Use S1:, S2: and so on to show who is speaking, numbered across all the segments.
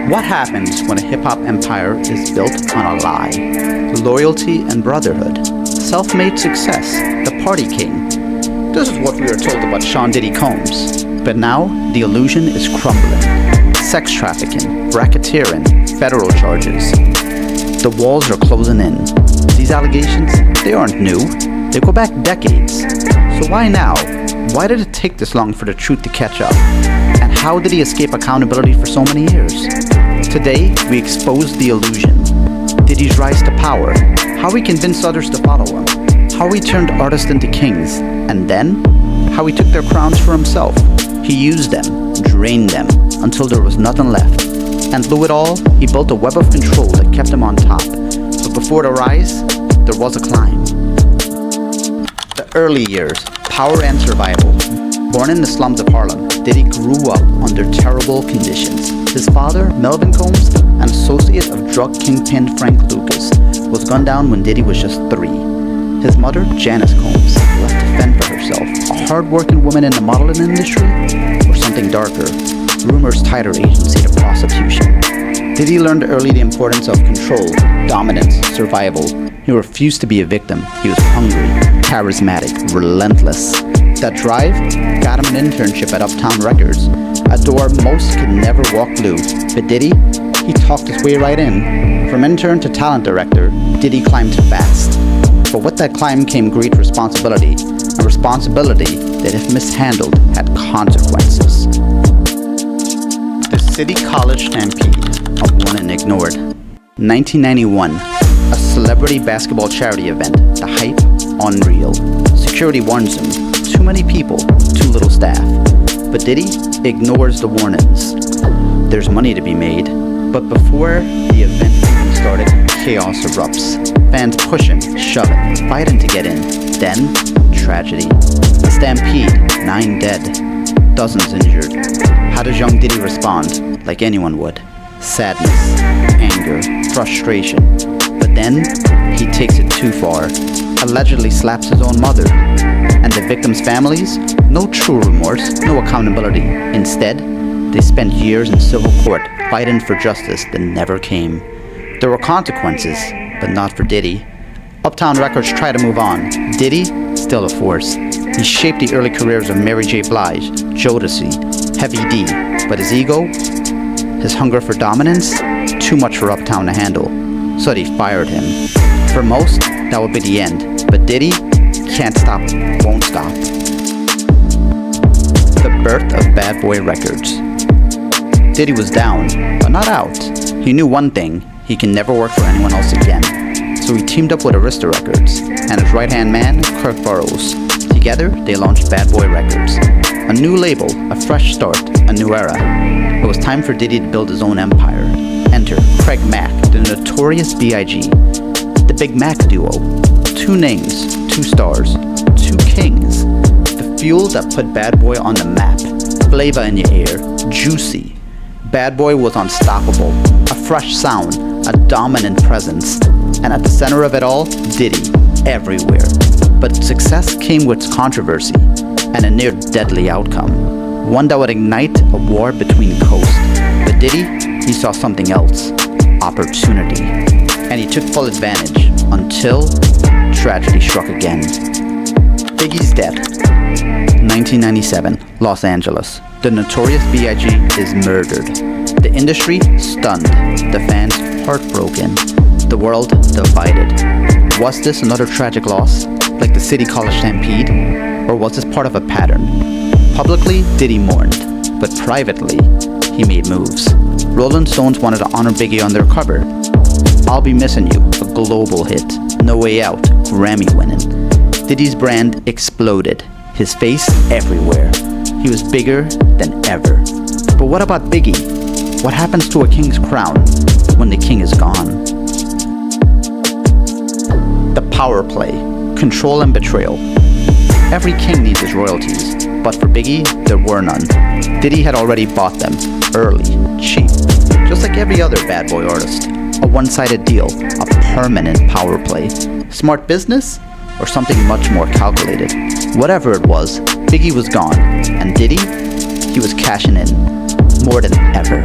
S1: What happens when a hip-hop empire is built on a lie? Loyalty and brotherhood. Self-made success. The party king. This is what we were told about Sean Diddy Combs. But now, the illusion is crumbling. Sex trafficking, racketeering, federal charges. The walls are closing in. These allegations, they aren't new. They go back decades. So why now? Why did it take this long for the truth to catch up? And how did he escape accountability for so many years? Today, we expose the illusion. Diddy's rise to power. How he convinced others to follow him. How he turned artists into kings. And then, how he took their crowns for himself. He used them, drained them, until there was nothing left. And through it all, he built a web of control that kept him on top. But before the rise, there was a climb. The early years, power and survival. Born in the slums of Harlem, Diddy grew up under terrible conditions. His father, Melvin Combs, an associate of drug kingpin Frank Lucas, was gunned down when Diddy was just 3. His mother, Janice Combs, left to fend for herself, a hard-working woman in the modeling industry, or something darker. Rumors tied her agency to prostitution. Diddy learned early the importance of control, dominance, survival. He refused to be a victim. He was hungry, charismatic, relentless. That drive got him an internship at Uptown Records, a door most could never walk through. But Diddy, he talked his way right in. From intern to talent director, Diddy climbed fast. But with that climb came great responsibility, a responsibility that if mishandled had consequences. The City College Stampede, a one and ignored. 1991, a celebrity basketball charity event, the hype, unreal. Security warns him, too many people, too little staff. But Diddy ignores the warnings. There's money to be made, but before the event even started, chaos erupts. Fans push him, shove him, fighting to get in. Then, tragedy. The stampede, 9 dead, dozens injured. How does young Diddy respond? Like anyone would. Sadness, anger, frustration. But then, he takes it too far. Allegedly slaps his own mother. And the victims' families? No true remorse, no accountability. Instead, they spent years in civil court fighting for justice that never came. There were consequences, but not for Diddy. Uptown Records tried to move on. Diddy, still a force. He shaped the early careers of Mary J. Blige, Jodeci, Heavy D, but his ego, his hunger for dominance, too much for Uptown to handle. So they fired him. For most, that would be the end. But Diddy can't stop, won't stop. The birth of Bad Boy Records. Diddy was down, but not out. He knew one thing, he can never work for anyone else again. So he teamed up with Arista Records and his right-hand man, Kirk Burroughs. Together, they launched Bad Boy Records. A new label, a fresh start, a new era. It was time for Diddy to build his own empire. Enter Craig Mack, the notorious B.I.G., the Big Mac duo. 2 names, 2 stars, 2 kings. The fuel that put Bad Boy on the map. Flavor in your ear, juicy. Bad Boy was unstoppable. A fresh sound, a dominant presence. And at the center of it all, Diddy, everywhere. But success came with controversy and a near deadly outcome. One that would ignite a war between coasts. But Diddy, he saw something else. Opportunity. And he took full advantage until tragedy struck again. Biggie's death. 1997, Los Angeles. The notorious B.I.G. is murdered. The industry stunned. The fans heartbroken. The world divided. Was this another tragic loss, like the City College Stampede? Or was this part of a pattern? Publicly, Diddy mourned, but privately, he made moves. Rolling Stones wanted to honor Biggie on their cover. I'll Be Missing You, a global hit. No Way Out, Grammy winning. Diddy's brand exploded. His face everywhere. He was bigger than ever. But what about Biggie? What happens to a king's crown when the king is gone? The power play, control and betrayal. Every king needs his royalties, but for Biggie, there were none. Diddy had already bought them, early, cheap. Just like every other Bad Boy artist. A one-sided deal, a permanent power play. Smart business? Or something much more calculated? Whatever it was, Biggie was gone, and Diddy, he was cashing in, more than ever.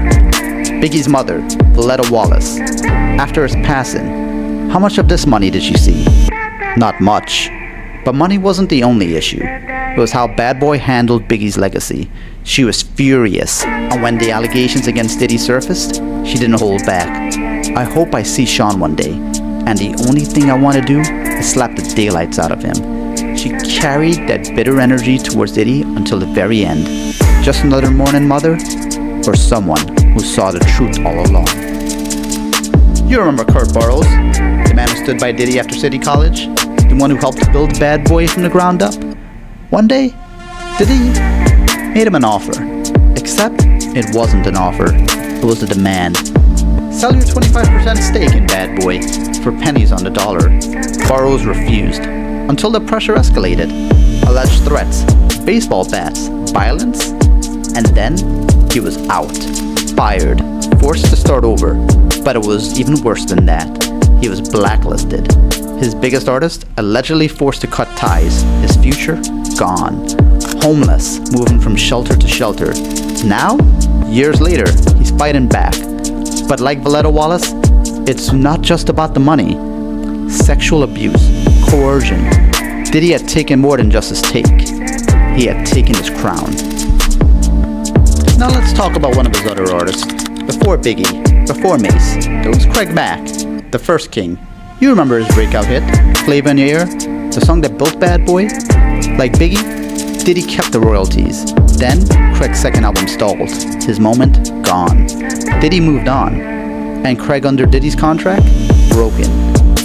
S1: Biggie's mother, Valletta Wallace. After his passing, how much of this money did she see? Not much. But money wasn't the only issue. It was how Bad Boy handled Biggie's legacy. She was furious, and when the allegations against Diddy surfaced, she didn't hold back. I hope I see Sean one day, and the only thing I want to do is slap the daylights out of him. She carried that bitter energy towards Diddy until the very end. Just another mourning mother, or someone who saw the truth all along. You remember Kurt Burrows, the man who stood by Diddy after City College? The one who helped build Bad Boy from the ground up? One day, Diddy made him an offer. Except, it wasn't an offer, it was a demand. Sell your 25% stake in Bad Boy for pennies on the dollar. Burrows refused, until the pressure escalated. Alleged threats, baseball bats, violence, and then he was out, fired, forced to start over. But it was even worse than that. He was blacklisted. His biggest artist allegedly forced to cut ties. His future gone. Homeless, moving from shelter to shelter. Now, years later, he's fighting back. But like Valletta Wallace, it's not just about the money. Sexual abuse, coercion. Diddy had taken more than just his take. He had taken his crown. Now let's talk about one of his other artists. Before Biggie, before Mace, there was Craig Mack, the first king. You remember his breakout hit, Flavor in Your Ear, the song that built Bad Boy? Like Biggie, Diddy kept the royalties. Then, Craig's second album stalled. His moment, gone. Diddy moved on. And Craig under Diddy's contract? Broken,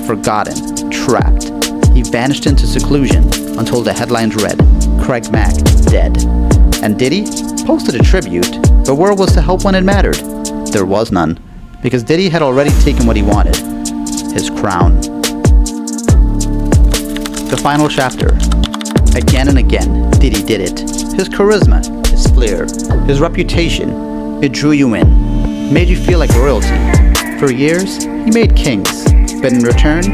S1: forgotten, trapped. He vanished into seclusion until the headlines read, Craig Mack, dead. And Diddy posted a tribute, but where was the help when it mattered? There was none, because Diddy had already taken what he wanted. His crown. The final chapter. Again and again, Diddy did it. His charisma, his flair, his reputation, it drew you in, made you feel like royalty. For years, he made kings, but in return,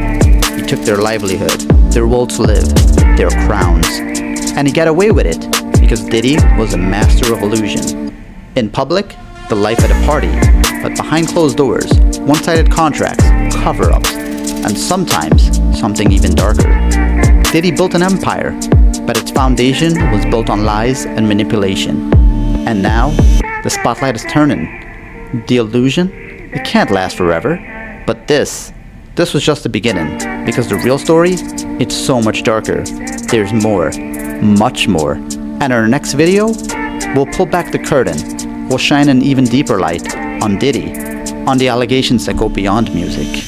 S1: he took their livelihood, their will to live, their crowns. And he got away with it, because Diddy was a master of illusion. In public, the life at a party, but behind closed doors, one-sided contracts, cover-ups, and sometimes something even darker. Diddy built an empire, but its foundation was built on lies and manipulation. And now, the spotlight is turning. The illusion, it can't last forever. But this was just the beginning, because the real story, it's so much darker. There's more, much more. And in our next video, we'll pull back the curtain. We'll shine an even deeper light on Diddy, on the allegations that go beyond music.